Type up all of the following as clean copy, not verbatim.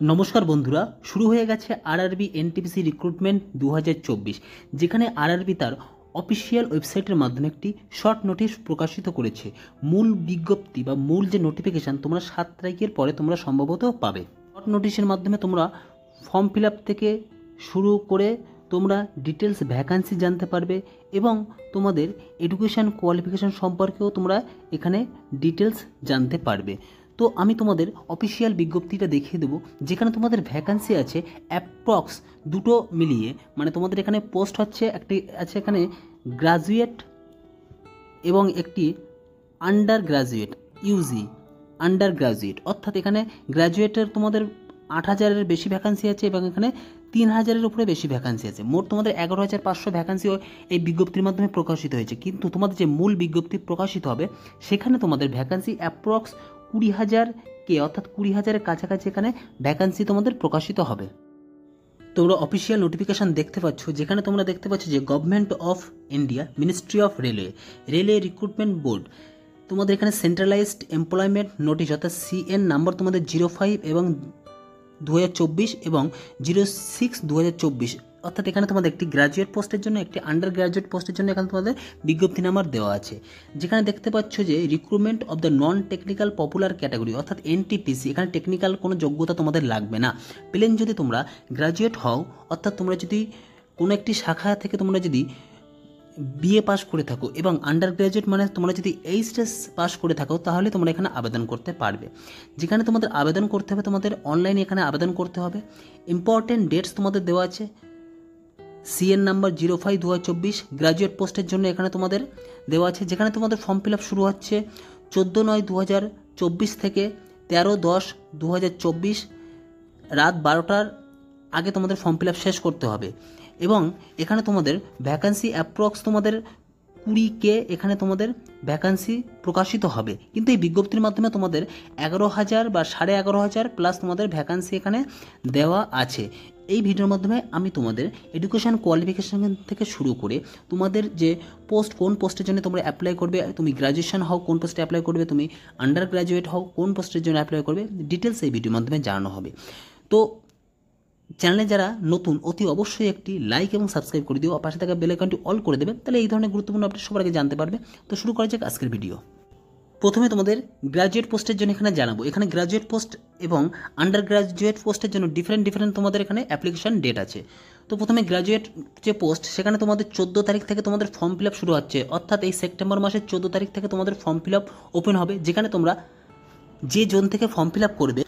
নমস্কার বন্ধুরা, শুরু হয়ে গেছে আরআরবি এনটিপিসি রিক্রুটমেন্ট 2024, যেখানে আরআরবি তার অফিসিয়াল ওয়েবসাইটের মাধ্যমে একটি শর্ট নোটিশ প্রকাশিত করেছে। মূল বিজ্ঞপ্তি বা মূল যে নোটিফিকেশান তোমরা 7 তারিখের পরে তোমরা সম্ভবত পাবে। শর্ট নোটিশের মাধ্যমে তোমরা ফর্ম ফিল আপ থেকে শুরু করে তোমরা ডিটেলস ভ্যাকান্সি জানতে পারবে এবং তোমাদের এডুকেশান কোয়ালিফিকেশান সম্পর্কেও তোমরা এখানে ডিটেলস জানতে পারবে। তো আমি তোমাদের অফিসিয়াল বিজ্ঞপ্তিটা দেখিয়ে দেবো, যেখানে তোমাদের ভ্যাকান্সি আছে অ্যাপ্রক্স দুটো মিলিয়ে, মানে তোমাদের এখানে পোস্ট হচ্ছে একটি আছে এখানে গ্রাজুয়েট এবং একটি under graduate UG under graduate, অর্থাৎ এখানে গ্র্যাজুয়েটের তোমাদের 8,000-এর বেশি ভ্যাকান্সি আছে এবং এখানে 3,000-এর উপরে বেশি ভ্যাকান্সি আছে। মোট তোমাদের 11,500 ভ্যাকান্সিও এই বিজ্ঞপ্তির মাধ্যমে প্রকাশিত হয়েছে, কিন্তু তোমাদের যে মূল বিজ্ঞপ্তি প্রকাশিত হবে সেখানে তোমাদের ভ্যাকান্সি অ্যাপ্রক্স 20,000 অর্থাৎ 20,000-এর কাছাকাছি এখানে ভ্যাকান্সি তোমাদের প্রকাশিত হবে। তোমরা অফিসিয়াল নোটিফিকেশান দেখতে পাচ্ছ, যেখানে তোমরা দেখতে পাচ্ছ যে government of India, ministry of railway recruitment board, তোমাদের এখানে সেন্ট্রালাইজড এমপ্লয়মেন্ট নোটিশ অর্থাৎ CN নাম্বার তোমাদের 05 এবং 2024 এবং 06 2024, অর্থাৎ এখানে তোমাদের একটি গ্র্যাজুয়েট পোস্টের জন্য একটি আন্ডার গ্র্যাজুয়েট পোস্টের জন্য এখানে তোমাদের বিজ্ঞপ্তি নাম্বার দেওয়া আছে। যেখানে দেখতে পাচ্ছ যে recruitment of the non technical popular category অর্থাৎ NTPC, এখানে টেকনিক্যাল কোনো যোগ্যতা তোমাদের লাগবে না। প্লেন যদি তোমরা গ্র্যাজুয়েট হও, অর্থাৎ তোমরা যদি কোনো একটি শাখা থেকে তোমরা যদি BA পাস করে থাকো এবং আন্ডার গ্র্যাজুয়েট মানে তোমরা যদি এইচএস পাস করে থাকো, তাহলে তোমরা এখানে আবেদন করতে পারবে। যেখানে তোমাদের আবেদন করতে হবে, তোমাদের অনলাইনে এখানে আবেদন করতে হবে। ইম্পর্টেন্ট ডেটস তোমাদের দেওয়া আছে, CN নাম্বার 05 2024 গ্র্যাজুয়েট পোস্টের জন্য এখানে তোমাদের দেওয়া আছে। যেখানে তোমাদের ফর্ম ফিল আপ শুরু হচ্ছে 14/9/2024 থেকে 13/10/2024 রাত 12টার আগে তোমাদের ফর্ম ফিল আপ শেষ করতে হবে। এবং এখানে তোমাদের ভ্যাকান্সি অ্যাপ্রক্স তোমাদের 20K এখানে তোমাদের ভ্যাকান্সি প্রকাশিত হবে, কিন্তু এই বিজ্ঞপ্তির মাধ্যমে তোমাদের 11,000 বা 11,500 প্লাস তোমাদের ভ্যাকান্সি এখানে দেওয়া আছে। এই ভিডিওর মাধ্যমে আমি তোমাদের এডুকেশন কোয়ালিফিকেশান থেকে শুরু করে তোমাদের যে পোস্ট, কোন পোস্টের জন্য তোমরা অ্যাপ্লাই করবে, তুমি গ্র্যাজুয়েশন হও কোন পোস্টে অ্যাপ্লাই করবে, তুমি আন্ডার গ্র্যাজুয়েট হও কোন পোস্টের জন্য অ্যাপ্লাই করবে, ডিটেলস এই ভিডিওর মাধ্যমে জানানো হবে। তো চ্যানেলে যারা নতুন অতি অবশ্যই একটি লাইক এবং সাবস্ক্রাইব করে দিও, পাশে থাকা বেল আইকনটি অল করে দেবে, তাহলে এই ধরনের গুরুত্বপূর্ণ আপডেট সবার আগে জানতে পারবে। তো শুরু করা যাক আজকের ভিডিও। প্রথমে তোমাদের গ্র্যাজুয়েট পোস্টের জন্য এখানে জানাবো, এখানে গ্র্যাজুয়েট পোস্ট এবং আন্ডার গ্র্যাজুয়েট পোস্টের জন্য ডিফারেন্ট তোমাদের এখানে অ্যাপ্লিকেশন ডেট আছে। তো প্রথমে গ্র্যাজুয়েট যে পোস্ট, সেখানে তোমাদের 14 তারিখ থেকে তোমাদের ফর্ম ফিল আপ শুরু হচ্ছে, অর্থাৎ এই সেপ্টেম্বর মাসের 14 তারিখ থেকে তোমাদের ফর্ম ফিল আপ ওপেন হবে। যেখানে তোমরা যে জোন থেকে ফর্ম ফিল আপ করবে,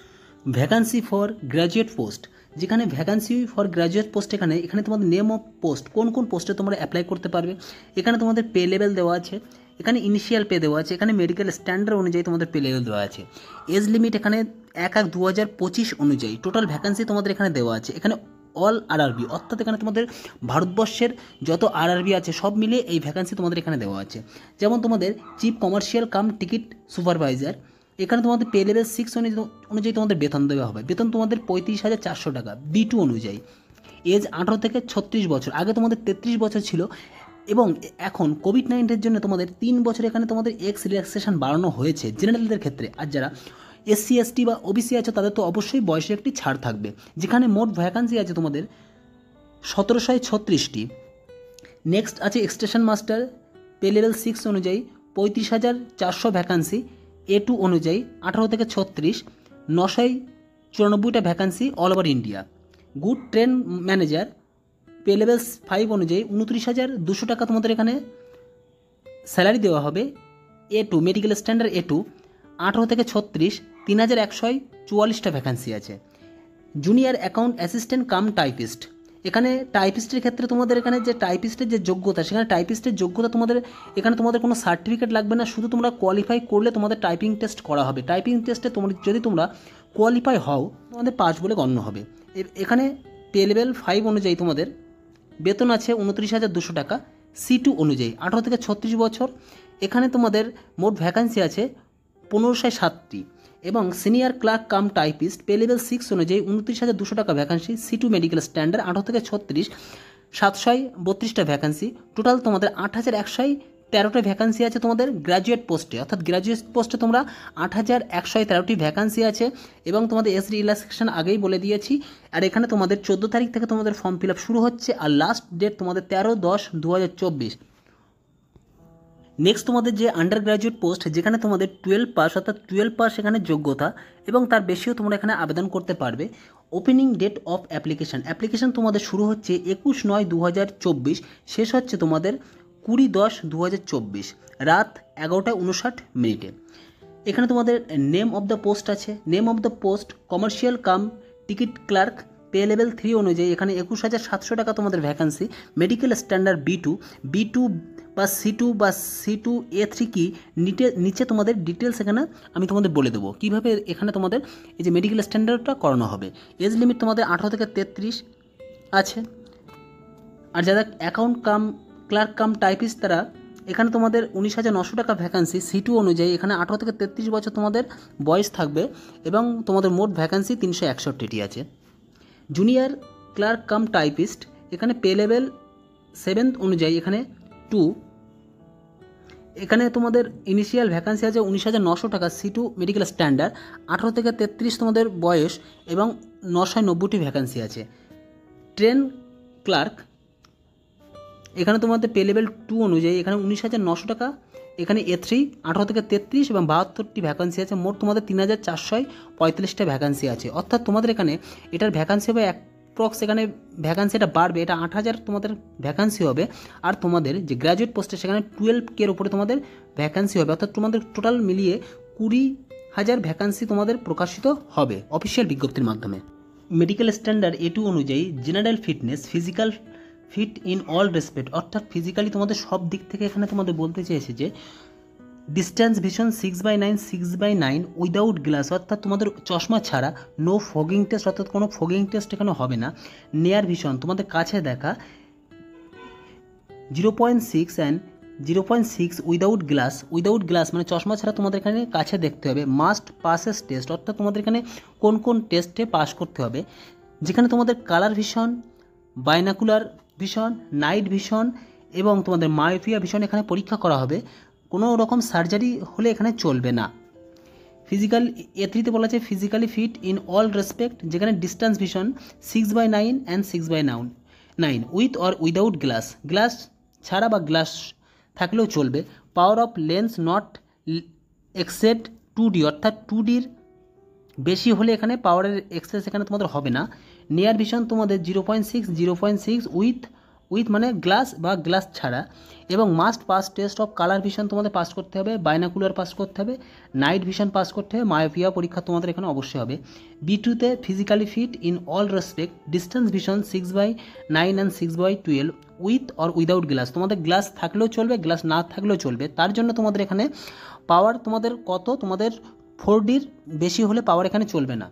ভ্যাকান্সি ফর গ্র্যাজুয়েট পোস্ট, যেখানে ভ্যাকান্সি ফর গ্র্যাজুয়েট পোস্ট এখানে তোমাদের নেম অফ পোস্ট, কোন কোন পোস্টে তোমরা অ্যাপ্লাই করতে পারবে, এখানে তোমাদের পে লেভেল দেওয়া আছে, এখানে ইনিশিয়াল পে দেওয়া আছে, এখানে মেডিকেল স্ট্যান্ডার্ড অনুযায়ী তোমাদের পে লেভেল দেওয়া আছে, এজ লিমিট এখানে 1/1/2025 অনুযায়ী টোটাল ভ্যাকান্সি তোমাদের এখানে দেওয়া আছে। এখানে অল আরআরবি, অর্থাৎ এখানে তোমাদের ভারতবর্ষের যত আরআরবি আছে সব মিলিয়ে এই ভ্যাকান্সি তোমাদের এখানে দেওয়া আছে। যেমন তোমাদের chief commercial cum ticket supervisor, এখানে তোমাদের পে লেভেল 6 অনুযায়ী তোমাদের বেতন দেওয়া হবে। বেতন তোমাদের 35,400 টাকা B2 অনুযায়ী। এজ 18 থেকে 36 বছর, আগে তোমাদের 33 বছর ছিল এবং এখন কোভিড-19-এর জন্য তোমাদের 3 বছর এখানে তোমাদের এক্স রিল্যাক্সেশন বাড়ানো হয়েছে জেনারেলদের ক্ষেত্রে। আর যারা SC ST বা OBC আছে তাদের তো অবশ্যই বয়সের একটি ছাড় থাকবে। যেখানে মোট ভ্যাকান্সি আছে তোমাদের 1,736টি। নেক্সট আছে এক্সটেনশন মাস্টার, পে লেভেল 6 অনুযায়ী 35,400 ভ্যাকান্সি A2 অনুযায়ী 18 থেকে 36, 994টা vacancy all over India. Good train manager, pay level 5 অনুযায়ী 29,200 টাকা তোমাদের এখানে স্যালারি দেওয়া হবে। A2 মেডিকেল স্ট্যান্ডার্ড A2, 18 থেকে 36, 3,144টা ভ্যাকান্সি আছে। Junior account assistant cum typist, এখানে টাইপিস্টের ক্ষেত্রে তোমাদের এখানে যে টাইপিস্টের যে যোগ্যতা, সেখানে টাইপিস্টের যোগ্যতা তোমাদের এখানে তোমাদের কোনো সার্টিফিকেট লাগবে না, শুধু তোমরা কোয়ালিফাই করলে তোমাদের টাইপিং টেস্ট করা হবে। টাইপিং টেস্টে যদি তোমরা কোয়ালিফাই হও তোমাদের পাস বলে গণ্য হবে। এখানে পে লেভেল 5 অনুযায়ী তোমাদের বেতন আছে 29,200 টাকা C2 অনুযায়ী, 18 থেকে 36 বছর। এখানে তোমাদের মোট ভ্যাকান্সি আছে 1507টি এবং senior clerk cum typist, pay level 6 অনুযায়ী 29,200 টাকা ভ্যাকান্সি C2 মেডিকেল স্ট্যান্ডার্ড, 18 থেকে 36, 732টা ভ্যাকান্সি। টোটাল তোমাদের 13টা ভ্যাকান্সি আছে তোমাদের গ্র্যাজুয়েট পোস্টে, অর্থাৎ গ্র্যাজুয়েট পোস্টে তোমরা 8,113টি ভ্যাকান্সি আছে এবং তোমাদের এসডি রিল্যাক্সেশন আগেই বলে দিয়েছি। আর এখানে তোমাদের 14 তারিখ থেকে তোমাদের ফর্ম ফিল আপ শুরু হচ্ছে, আর লাস্ট ডেট তোমাদের 13/10/2024। নেক্সট তোমাদের যে আন্ডার গ্র্যাজুয়েট পোস্ট, যেখানে তোমাদের 12 পাস, অর্থাৎ 12 পাস এখানে যোগ্যতা এবং তার বেশিও তোমরা এখানে আবেদন করতে পারবে। ওপেনিং ডেট অফ অ্যাপ্লিকেশন তোমাদের শুরু হচ্ছে 21/9/2024, শেষ হচ্ছে তোমাদের 20/10/2024 রাত 11:59। এখানে তোমাদের নেম অফ দ্য পোস্ট আছে। Name of the post commercial cum ticket clerk, pay level 3 অনুযায়ী এখানে 21,700 টাকা তোমাদের ভ্যাকান্সি। মেডিকেল স্ট্যান্ডার্ড B2 বা C2A3 কি নিচে তোমাদের ডিটেলস এখানে আমি তোমাদের বলে দেবো কীভাবে এখানে তোমাদের এই যে মেডিকেল স্ট্যান্ডার্ডটা করানো হবে। এজ লিমিট তোমাদের 18 থেকে 33 আছে। আর যারা account cum clerk cum typist, তারা এখানে তোমাদের 19,900 টাকা ভ্যাকান্সি। C2 অনুযায়ী এখানে 18 থেকে 33 বছর তোমাদের বয়স থাকবে এবং তোমাদের মোট ভ্যাকান্সি 361টি আছে। জুনিয়র ক্লার্ক কাম টাইপিস্ট, এখানে পে লেভেল 7 অনুযায়ী এখানে 2, এখানে তোমাদের ইনিশিয়াল ভ্যাকান্সি আছে 19,900 টাকা। C2 মেডিকেল স্ট্যান্ডার্ড, 18 থেকে 33 তোমাদের বয়স এবং 990টি ভ্যাকান্সি আছে। ট্রেন ক্লার্ক, এখানে তোমাদের পে লেভেল 2 অনুযায়ী এখানে 19,900 টাকা। এখানে A3, 18 থেকে 33 এবং 72টি ভ্যাকান্সি আছে। মোট তোমাদের 3,445টা ভ্যাকান্সি আছে। অর্থাৎ তোমাদের এখানে এটার ভ্যাকান্সি হবে অ্যাপ্রক্স, এখানে ভ্যাকান্সিটা বাড়বে, এটা 8,000 তোমাদের ভ্যাকান্সি হবে। আর তোমাদের যে গ্র্যাজুয়েট পোস্টে সেখানে 12K উপরে তোমাদের ভ্যাকান্সি হবে। অর্থাৎ তোমাদের টোটাল মিলিয়ে 20,000 ভ্যাকান্সি তোমাদের প্রকাশিত হবে অফিসিয়াল বিজ্ঞপ্তির মাধ্যমে। মেডিকেল স্ট্যান্ডার্ড A2 অনুযায়ী general fitness, physical fit in all respect, অর্থাৎ ফিজিক্যালি তোমাদের সব দিক থেকে এখানে তোমাদের বলতে চেয়েছে যে ডিস্ট্যান্স ভিশন 6/9 উইদাউট গ্লাস, অর্থাৎ তোমাদের চশমা ছাড়া, নো ফগিং টেস্ট, অর্থাৎ কোনো ফগিং টেস্ট এখানে হবে না। নিয়ার ভিশন তোমাদের কাছে দেখা 0.6 অ্যান্ড 0.6 উইদাউট গ্লাস মানে চশমা ছাড়া তোমাদের এখানে কাছে দেখতে হবে। মাস্ট পাসেস টেস্ট, অর্থাৎ তোমাদের এখানে কোন কোন টেস্টে পাস করতে হবে, যেখানে তোমাদের colour vision, binocular vision, night vision এবং তোমাদের মায়োপিয়া ভিশন এখানে পরীক্ষা করা হবে। কোনো রকম সার্জারি হলে এখানে চলবে না। ফিজিক্যাল A3তে বলা আছে physically fit in all respect, যেখানে distance vision 6/9 and 6/9 with or without glass ছাড়া বা গ্লাস থাকলেও চলবে। Power of lens not exceed 2D, অর্থাৎ 2Dর বেশি হলে এখানে পাওয়ারের এক্সেস এখানে তোমাদের হবে না। নিয়ার ভিশন তোমাদের 0.6 উইথ মানে গ্লাস বা গ্লাস ছাড়া, এবং must pass test of colour vision তোমাদের পাস করতে হবে, বাইনাকুলার পাস করতে হবে, নাইট ভিশন পাস করতে হবে, মায়োপিয়া পরীক্ষা তোমাদের এখানে অবশ্যই হবে। B2তে physically fit in all respect, distance vision 6/9 and 6/12 with or without glass, তোমাদের গ্লাস থাকলেও চলবে, গ্লাস না থাকলেও চলবে। তার জন্য তোমাদের এখানে পাওয়ার তোমাদের কত, তোমাদের 4Dর বেশি হলে পাওয়ার এখানে চলবে না।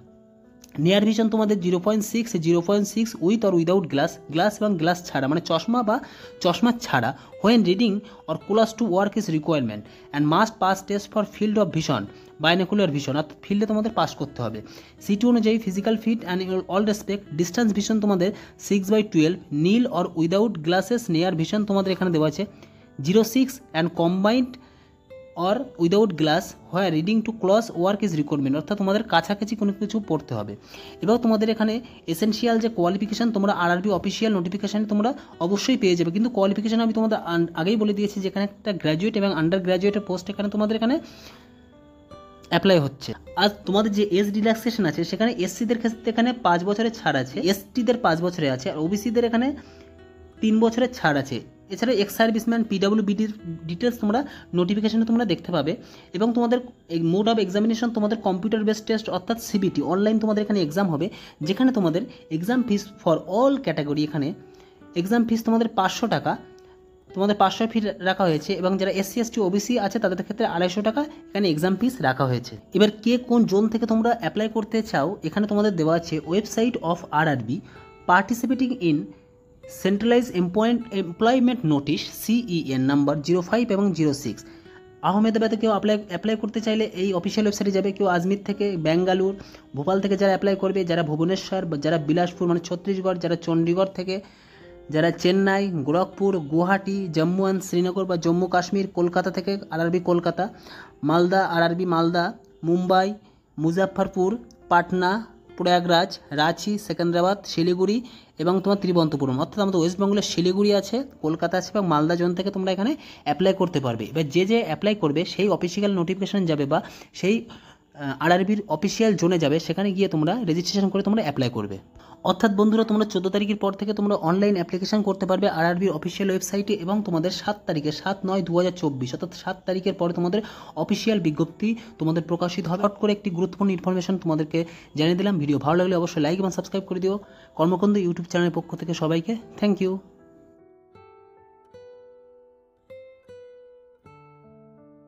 নিয়ার ভিশন তোমাদের 0.6 উইথ অর উইদাউট গ্লাস এবং গ্লাস ছাড়া মানে চশমা বা চশমা ছাড়া। When reading or close to work is requirement and must pass test for field of vision, binocular vision, অর্থাৎ ফিল্ডে তোমাদের পাস করতে হবে। C2 অনুযায়ী physical fit and all respect, distance vision তোমাদের 6/12 নীল or without glasses. Near vision তোমাদের এখানে দেওয়া আছে 0.6 and combined or without glass হয় reading two clause work is requirement, অর্থাৎ তোমাদের কাছাকাছি কোনো কিছু পড়তে হবে। এবং তোমাদের এখানে এসেনশিয়াল যে কোয়ালিফিকেশান তোমরা আরআরবি অফিসিয়াল নোটিফিকেশানে তোমরা অবশ্যই পেয়ে যাবে, কিন্তু কোয়ালিফিকেশান আমি তোমাদের আগেই বলে দিয়েছি যেখানে একটা গ্র্যাজুয়েট এবং আন্ডার গ্র্যাজুয়েটের পোস্ট এখানে তোমাদের এখানে অ্যাপ্লাই হচ্ছে। আর তোমাদের যে এজ রিল্যাক্সেশন আছে সেখানে এসসিদের ক্ষেত্রে এখানে 5 বছরের ছাড় আছে, এসটিদের 5 বছরের আছে, আর ওবিসিদের এখানে 3 বছরের ছাড় আছে। এছাড়া এক্স সার্ভিসম্যান PWBDর ডিটেলস তোমরা নোটিফিকেশনে তোমরা দেখতে পাবে। এবং তোমাদের এই মোড অফ এক্সামিনেশন তোমাদের কম্পিউটার বেসড টেস্ট অর্থাৎ CBT অনলাইন তোমাদের এখানে এক্সাম হবে, যেখানে তোমাদের exam fees for all category, এখানে এক্সাম ফিস তোমাদের 500 টাকা, তোমাদের 500 ফি রাখা হয়েছে। এবং যারা SC ST OBC আছে তাদের ক্ষেত্রে 250 টাকা এখানে এক্সাম ফিস রাখা হয়েছে। এবার কে কোন জোন থেকে তোমরা অ্যাপ্লাই করতে চাও এখানে তোমাদের দেওয়া আছে website of RRB participating in centralise employment notice CEN number 05 এবং 06। আহমেদাবাদে কেউ অ্যাপ্লাই করতে চাইলে এই অফিসিয়াল ওয়েবসাইটে যাবে, কেউ আজমির থেকে, ব্যাঙ্গালোর, ভোপাল থেকে যারা অ্যাপ্লাই করবে, যারা ভুবনেশ্বর, যারা বিলাসপুর মানে ছত্তিশগড়, যারা চণ্ডীগড় থেকে, যারা চেন্নাই, গোরখপুর, গুয়াহাটি, জম্মু অ্যান্ড শ্রীনগর বা জম্মু কাশ্মীর, কলকাতা থেকে আরআরবি কলকাতা, মালদা আরআরবি মালদা, মুম্বাই, মুজাফফরপুর, পাটনা, প্রয়াগরাজ, রাঁচি, সেকেন্দ্রাবাদ, শিলিগুড়ি এবং তোমার ত্রিবন্তপুরম, অর্থাৎ আমাদের ওয়েস্ট বেঙ্গলের শিলিগুড়ি আছে, কলকাতা আছে এবং মালদা জোন থেকে তোমরা এখানে অ্যাপ্লাই করতে পারবে। এবার যে অ্যাপ্লাই করবে সেই অফিসিয়াল নোটিফিকেশান যাবে বা সেই আরআরবির অফিসিয়াল জোনে যাবে, সেখানে গিয়ে তোমরা রেজিস্ট্রেশন করে তোমরা অ্যাপ্লাই করবে। অর্থাৎ বন্ধুরা তোমরা 14 তারিখের পর থেকে তোমরা অনলাইন অ্যাপ্লিকেশন করতে পারবে আরআরবির অফিসিয়াল ওয়েবসাইটে এবং তোমাদের 7 তারিখে 7/9/2024 অর্থাৎ 7 তারিখের পরে তোমাদের অফিসিয়াল বিজ্ঞপ্তি তোমাদের প্রকাশিত হবে। হট করে একটি গুরুত্বপূর্ণ ইনফরমেশন তোমাদেরকে জানিয়ে দিলাম। ভিডিও ভালো লাগলে অবশ্যই লাইক এবং সাবস্ক্রাইব করে দিও। কর্মকন্দ ইউটিউব চ্যানেলের পক্ষ থেকে সবাইকে থ্যাংক ইউ।